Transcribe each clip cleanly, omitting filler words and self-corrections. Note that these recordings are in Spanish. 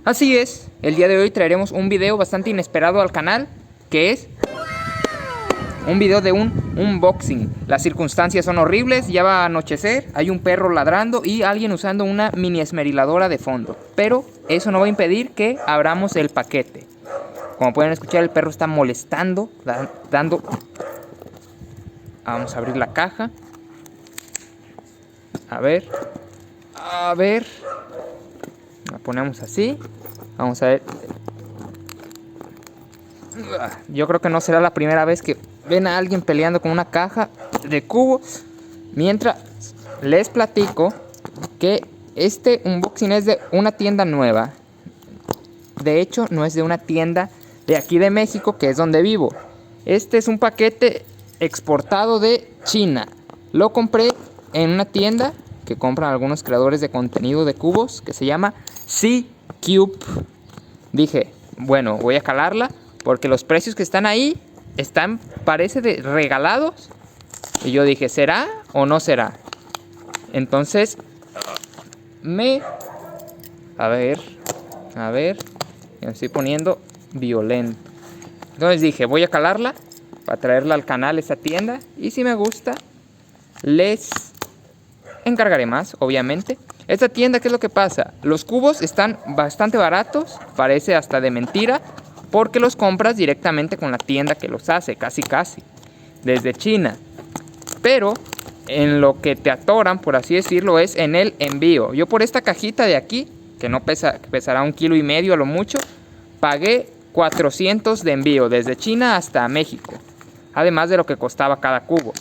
Así es, el día de hoy traeremos un video bastante inesperado al canal, que es un video de un unboxing. Las circunstancias son horribles, ya va a anochecer, hay un perro ladrando y alguien usando una mini esmeriladora de fondo. Pero eso no va a impedir que abramos el paquete. Como pueden escuchar, el perro está molestando, dando... Vamos a abrir la caja. A ver. La ponemos así. Vamos a ver. Yo creo que no será la primera vez que ven a alguien peleando con una caja de cubos. Mientras les platico que este unboxing es de una tienda nueva. De hecho, no es de una tienda de aquí de México, que es donde vivo. Este es un paquete exportado de China. Lo compré en una tienda que compran algunos creadores de contenido de cubos, que se llama C-Cube. Dije, bueno, voy a calarla porque los precios que están ahí están, parece, de regalados. Y yo dije, ¿será o no será? Entonces, A ver, me estoy poniendo violento. Entonces dije, voy a calarla para traerla al canal, esta tienda. Y si me gusta, les encargaré más, obviamente. Esta tienda, ¿qué es lo que pasa? Los cubos están bastante baratos, parece hasta de mentira, porque los compras directamente con la tienda que los hace, casi, desde China. Pero en lo que te atoran, por así decirlo, es en el envío. Yo por esta cajita de aquí, que no pesará 1,5 kilos a lo mucho, pagué 400 de envío desde China hasta México, además de lo que costaba cada cubo.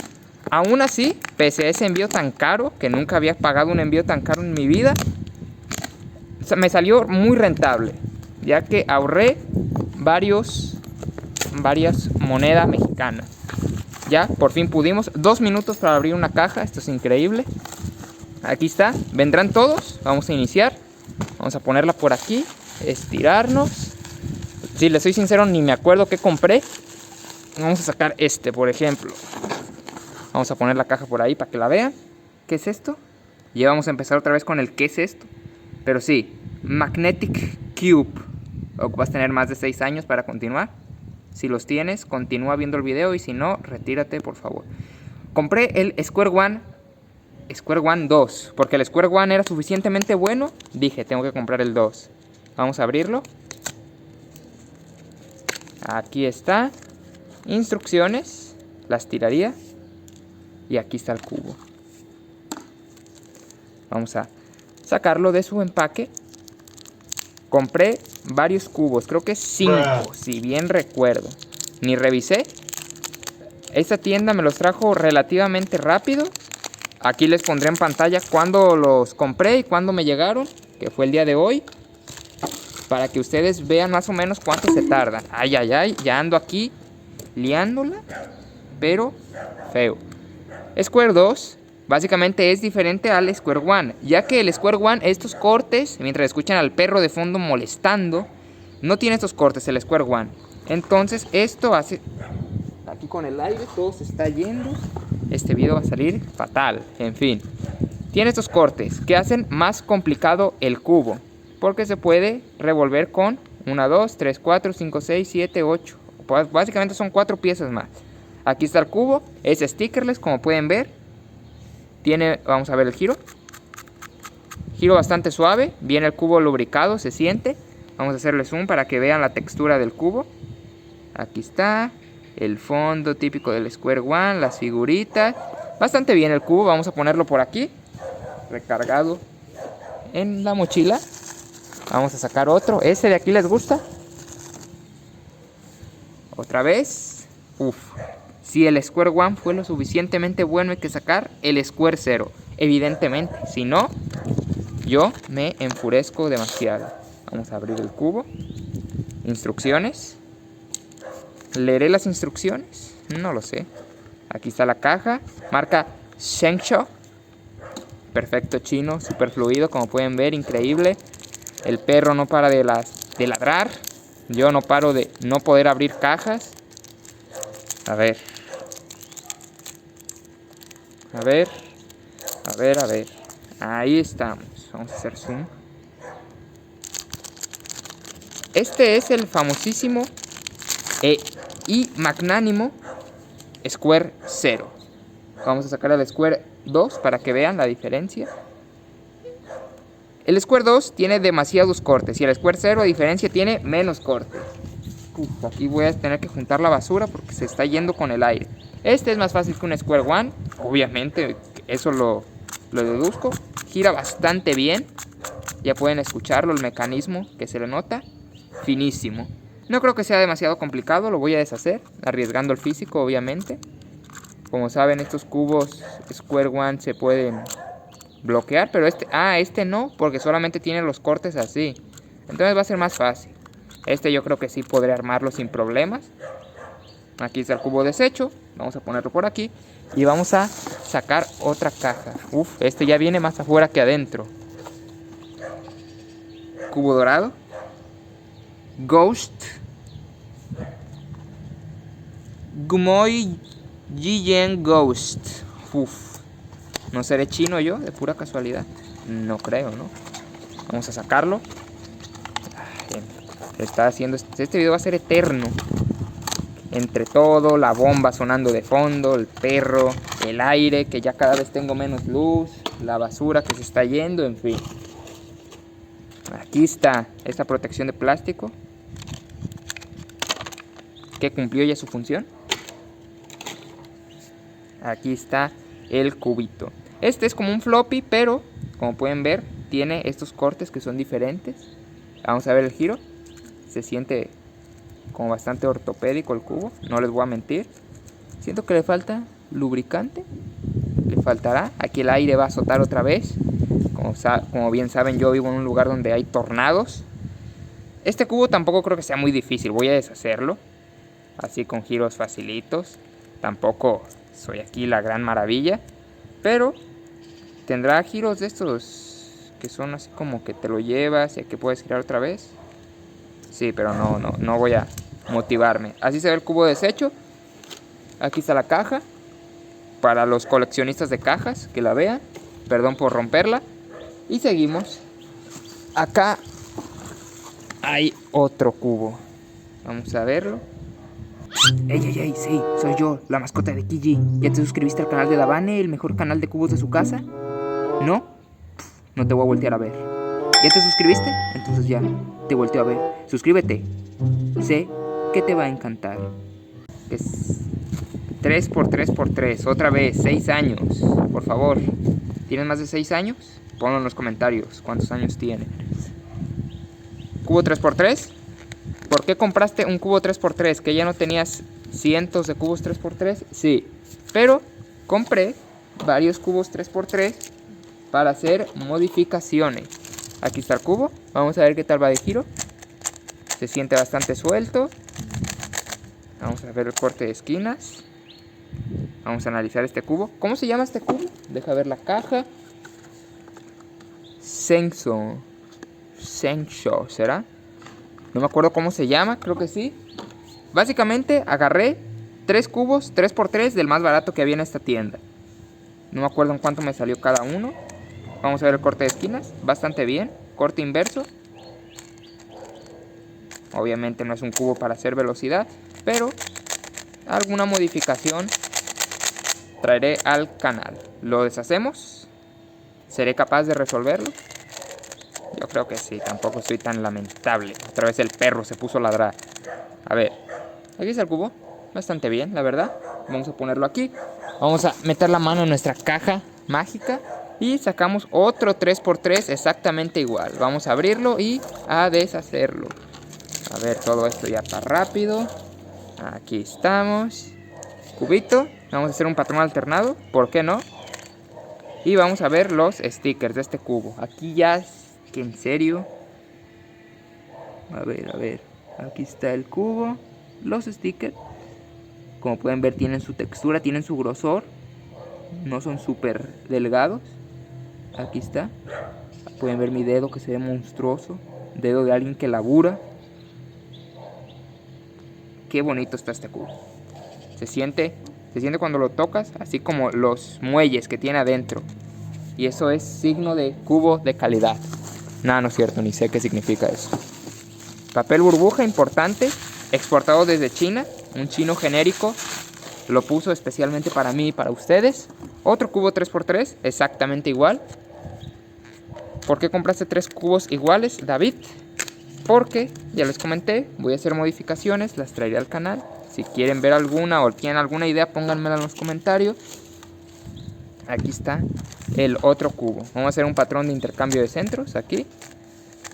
Aún así, pese a ese envío tan caro, que nunca había pagado un envío tan caro en mi vida, me salió muy rentable, ya que ahorré varias monedas mexicanas. Ya, por fin pudimos. 2 minutos para abrir una caja, esto es increíble. Aquí está, vendrán todos, vamos a iniciar. Vamos a ponerla por aquí, estirarnos. Si les soy sincero, ni me acuerdo qué compré. Vamos a sacar este, por ejemplo. Vamos a poner la caja por ahí para que la vean. ¿Qué es esto? Ya vamos a empezar otra vez con el ¿qué es esto? Pero sí, Magnetic Cube. Ocupas tener más de 6 años para continuar. Si los tienes, continúa viendo el video, y si no, retírate, por favor. Compré el Square One 2, porque el Square One era suficientemente bueno. Dije, tengo que comprar el 2. Vamos a abrirlo. Aquí está. Instrucciones. Las tiraría. Y aquí está el cubo. Vamos a sacarlo de su empaque. Compré varios cubos, creo que 5, si bien recuerdo. Ni revisé. Esta tienda me los trajo relativamente rápido. Aquí les pondré en pantalla cuándo los compré y cuándo me llegaron, que fue el día de hoy, para que ustedes vean más o menos cuánto se tardan. Ay, ya ando aquí liándola, pero feo. Square 2 básicamente es diferente al Square One, ya que el Square One, estos cortes, mientras escuchan al perro de fondo molestando, no tiene estos cortes el Square One. Entonces esto hace... Aquí con el aire todo se está yendo. Este video va a salir fatal. En fin, tiene estos cortes que hacen más complicado el cubo, porque se puede revolver con 1, 2, 3, 4, 5, 6, 7, 8. Básicamente son 4 piezas más. Aquí está el cubo, es stickerless, como pueden ver. Tiene, vamos a ver el giro. Giro bastante suave, viene el cubo lubricado, se siente. Vamos a hacerle zoom para que vean la textura del cubo. Aquí está el fondo típico del Square One, las figuritas. Bastante bien el cubo, vamos a ponerlo por aquí, recargado en la mochila. Vamos a sacar otro, ese de aquí les gusta. Otra vez. Si el Square One fue lo suficientemente bueno, hay que sacar el Square 0, evidentemente. Si no, yo me enfurezco demasiado. Vamos a abrir el cubo. Instrucciones. ¿Leeré las instrucciones? No lo sé. Aquí está la caja. Marca Shengshou. Perfecto chino, super fluido, como pueden ver, increíble. El perro no para de ladrar. Yo no paro de no poder abrir cajas. A ver. Ahí estamos. Vamos a hacer zoom. Este es el famosísimo y magnánimo Square 0. Vamos a sacar el Square 2 para que vean la diferencia. El Square 2 tiene demasiados cortes y el Square 0 a diferencia tiene menos cortes. Aquí voy a tener que juntar la basura porque se está yendo con el aire. Este es más fácil que un Square 1, obviamente, eso lo deduzco. Gira bastante bien, ya pueden escucharlo, el mecanismo que se le nota, finísimo. No creo que sea demasiado complicado, lo voy a deshacer, arriesgando el físico, obviamente. Como saben, estos cubos Square 1 se pueden bloquear, pero este no, porque solamente tiene los cortes así. Entonces va a ser más fácil. Este yo creo que sí podré armarlo sin problemas. Aquí está el cubo deshecho. Vamos a ponerlo por aquí. Y vamos a sacar otra caja. Este ya viene más afuera que adentro. Cubo dorado. Ghost. Gumoy Jiyen Ghost. ¿No seré chino yo? De pura casualidad. No creo, ¿no? Vamos a sacarlo. Está haciendo este video va a ser eterno. Entre todo, la bomba sonando de fondo, el perro, el aire, que ya cada vez tengo menos luz, la basura que se está yendo, en fin. Aquí está esta protección de plástico que cumplió ya su función. Aquí está el cubito. Este es como un floppy, pero como pueden ver, tiene estos cortes que son diferentes. Vamos a ver el giro. Se siente como bastante ortopédico el cubo, no les voy a mentir. Siento que le falta lubricante. Le faltará. Aquí el aire va a azotar otra vez. Como bien saben, yo vivo en un lugar donde hay tornados. Este cubo tampoco creo que sea muy difícil. Voy a deshacerlo. Así con giros facilitos. Tampoco soy aquí la gran maravilla. Pero tendrá giros de estos que son así como que te lo llevas y aquí puedes girar otra vez. Sí, pero no voy a motivarme. Así se ve el cubo deshecho. Aquí está la caja. Para los coleccionistas de cajas que la vean. Perdón por romperla. Y seguimos. Acá hay otro cubo. Vamos a verlo. Ey, sí, soy yo, la mascota de Kiji. ¿Ya te suscribiste al canal de Davane, el mejor canal de cubos de su casa? ¿No? No te voy a voltear a ver. ¿Ya te suscribiste? Entonces ya te volteo a ver. Suscríbete. Sé que te va a encantar. Es 3x3x3. Otra vez, 6 años. Por favor. ¿Tienes más de 6 años? Ponlo en los comentarios. ¿Cuántos años tienes? ¿Cubo 3x3? ¿Por qué compraste un cubo 3x3? ¿Que ya no tenías cientos de cubos 3x3? Sí. Pero compré varios cubos 3x3 para hacer modificaciones. Aquí está el cubo. Vamos a ver qué tal va de giro. Se siente bastante suelto. Vamos a ver el corte de esquinas. Vamos a analizar este cubo. ¿Cómo se llama este cubo? Deja ver la caja. Sensho, ¿será? No me acuerdo cómo se llama, creo que sí. Básicamente agarré 3 cubos 3x3 del más barato que había en esta tienda. No me acuerdo en cuánto me salió cada uno. Vamos a ver el corte de esquinas, bastante bien. Corte inverso. Obviamente no es un cubo para hacer velocidad, pero alguna modificación traeré al canal. ¿Lo deshacemos? ¿Seré capaz de resolverlo? Yo creo que sí, tampoco soy tan lamentable. Otra vez el perro se puso a ladrar. A ver, aquí está el cubo. Bastante bien, la verdad. Vamos a ponerlo aquí. Vamos a meter la mano en nuestra caja mágica. Y sacamos otro 3x3 exactamente igual. Vamos a abrirlo y a deshacerlo. A ver, todo esto ya está rápido. Aquí estamos. Cubito. Vamos a hacer un patrón alternado. ¿Por qué no? Y vamos a ver los stickers de este cubo. Aquí ya es que en serio. A ver. Aquí está el cubo. Los stickers. Como pueden ver, tienen su textura, tienen su grosor. No son súper delgados. Aquí está. Pueden ver mi dedo que se ve monstruoso. Dedo de alguien que labura. Qué bonito está este cubo. Se siente cuando lo tocas, así como los muelles que tiene adentro. Y eso es signo de cubo de calidad. Nada, no es cierto, ni sé qué significa eso. Papel burbuja, importante, exportado desde China, un chino genérico. Lo puso especialmente para mí y para ustedes. Otro cubo 3x3, exactamente igual. ¿Por qué compraste 3 cubos iguales, David? Porque, ya les comenté, voy a hacer modificaciones, las traeré al canal. Si quieren ver alguna o tienen alguna idea, pónganmela en los comentarios. Aquí está el otro cubo. Vamos a hacer un patrón de intercambio de centros aquí.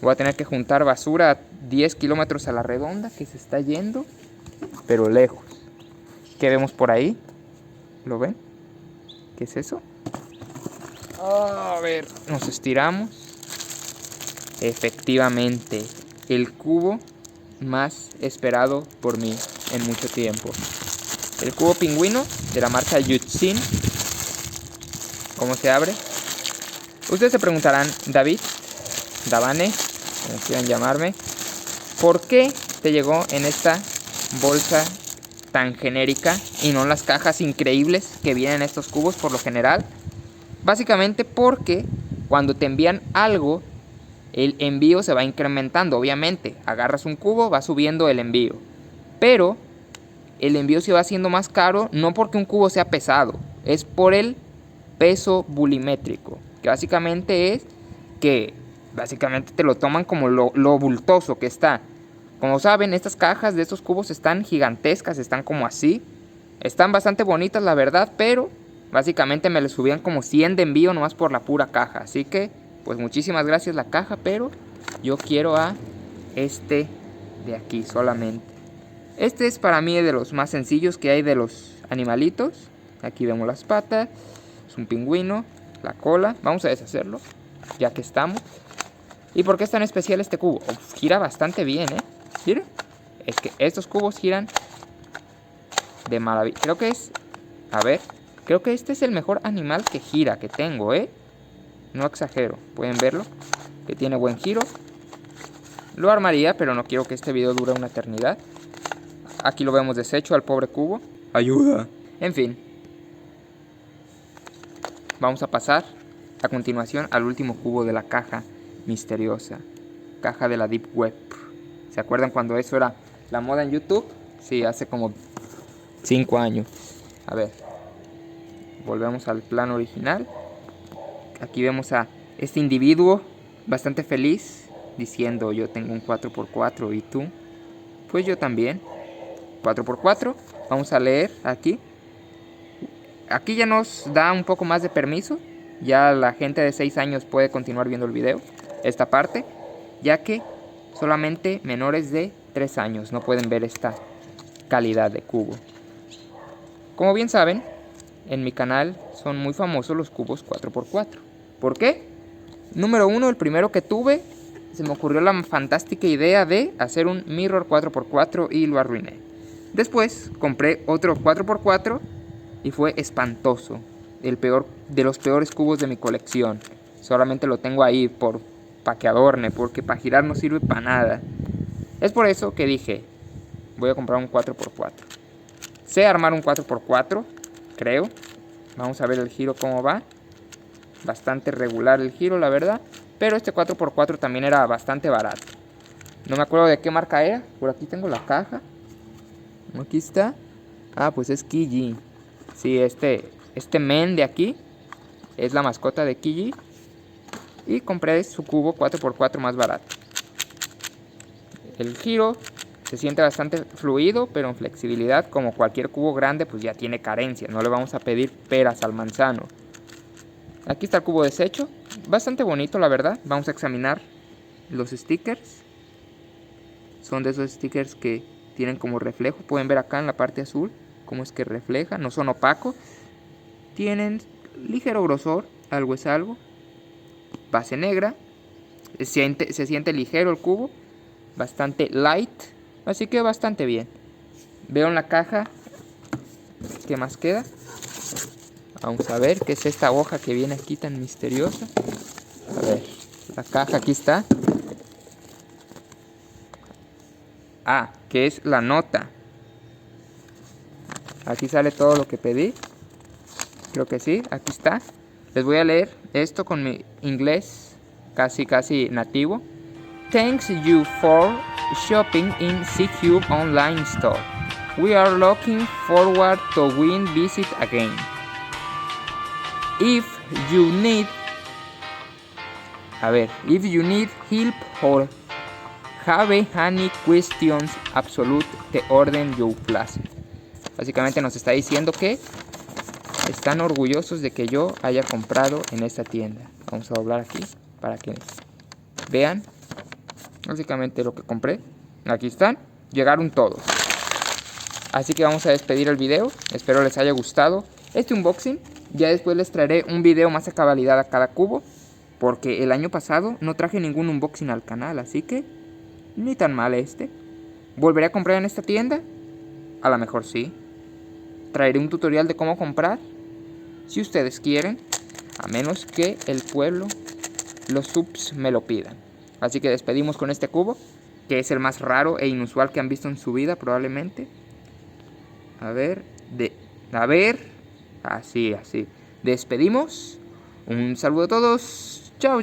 Voy a tener que juntar basura a 10 kilómetros a la redonda, que se está yendo, pero lejos. ¿Qué vemos por ahí? ¿Lo ven? ¿Qué es eso? A ver, nos estiramos. Efectivamente, el cubo más esperado por mí en mucho tiempo. El cubo pingüino de la marca Yutsin. ¿Cómo se abre? Ustedes se preguntarán, David, Davane, como quieran llamarme, ¿por qué te llegó en esta bolsa tan genérica y no en las cajas increíbles que vienen estos cubos por lo general? Básicamente porque cuando te envían algo, el envío se va incrementando. Obviamente, agarras un cubo, va subiendo el envío. Pero el envío se va haciendo más caro, no porque un cubo sea pesado, es por el peso volumétrico. Que básicamente es que básicamente te lo toman como lo bultoso que está. Como saben, estas cajas de estos cubos están gigantescas, están como así. Están bastante bonitas, la verdad, pero básicamente me le subían como 100 de envío nomás por la pura caja. Así que, pues muchísimas gracias la caja, pero yo quiero a este de aquí solamente. Este es para mí de los más sencillos que hay de los animalitos. Aquí vemos las patas, es un pingüino, la cola. Vamos a deshacerlo, ya que estamos. ¿Y por qué es tan especial este cubo? Gira bastante bien, ¿eh? Miren, es que estos cubos giran de maravilla. Creo que es... A ver, creo que este es el mejor animal que gira que tengo, ¿eh? No exagero, pueden verlo, que tiene buen giro. Lo armaría, pero no quiero que este video dure una eternidad. Aquí lo vemos deshecho al pobre cubo. ¡Ayuda! En fin. Vamos a pasar a continuación al último cubo de la caja misteriosa. Caja de la Deep Web. ¿Se acuerdan cuando eso era la moda en YouTube? Sí, hace como 5 años. A ver. Volvemos al plano original. Aquí vemos a este individuo bastante feliz diciendo: yo tengo un 4x4 y tú. Pues yo también. 4x4. Vamos a leer aquí. Aquí ya nos da un poco más de permiso. Ya la gente de 6 años puede continuar viendo el video. Esta parte. Ya que solamente menores de 3 años no pueden ver esta calidad de cubo. Como bien saben, en mi canal son muy famosos los cubos 4x4. ¿Por qué? Número 1, el primero que tuve, se me ocurrió la fantástica idea de hacer un mirror 4x4 y lo arruiné. Después compré otro 4x4 y fue espantoso. El peor de los peores cubos de mi colección. Solamente lo tengo ahí para que adorne, porque para girar no sirve para nada. Es por eso que dije, voy a comprar un 4x4. Sé armar un 4x4, creo. Vamos a ver el giro cómo va. Bastante regular el giro, la verdad. Pero este 4x4 también era bastante barato. No me acuerdo de qué marca era. Por aquí tengo la caja. Aquí está. Ah, pues es Kiji. Sí, este men de aquí es la mascota de Kiji. Y compré su cubo 4x4 más barato. El giro se siente bastante fluido, pero en flexibilidad, como cualquier cubo grande, pues ya tiene carencias. No le vamos a pedir peras al manzano. Aquí está el cubo deshecho. Bastante bonito, la verdad. Vamos a examinar los stickers. Son de esos stickers que tienen como reflejo. Pueden ver acá en la parte azul cómo es que refleja. No son opacos. Tienen ligero grosor. Algo es algo. Base negra. Se siente ligero el cubo. Bastante light. Así que bastante bien. Veo en la caja. ¿Qué más queda? Vamos a ver qué es esta hoja que viene aquí tan misteriosa. A ver, la caja aquí está. Ah, que es la nota. Aquí sale todo lo que pedí. Creo que sí, aquí está. Les voy a leer esto con mi inglés casi nativo. Thanks you for shopping in C-Cube online store. We are looking forward to win visit again. If you need help or have any questions, absolute the orden your place. Básicamente nos está diciendo que están orgullosos de que yo haya comprado en esta tienda. Vamos a doblar aquí para que vean básicamente lo que compré. Aquí están, llegaron todos. Así que vamos a despedir el video. Espero les haya gustado este unboxing. Ya después les traeré un video más a cabalidad a cada cubo, porque el año pasado no traje ningún unboxing al canal, así que ni tan mal este. ¿Volveré a comprar en esta tienda? A lo mejor sí. Traeré un tutorial de cómo comprar, si ustedes quieren, a menos que el pueblo, los subs me lo pidan. Así que despedimos con este cubo, que es el más raro e inusual que han visto en su vida probablemente. Así. Despedimos. Un saludo a todos. Chao.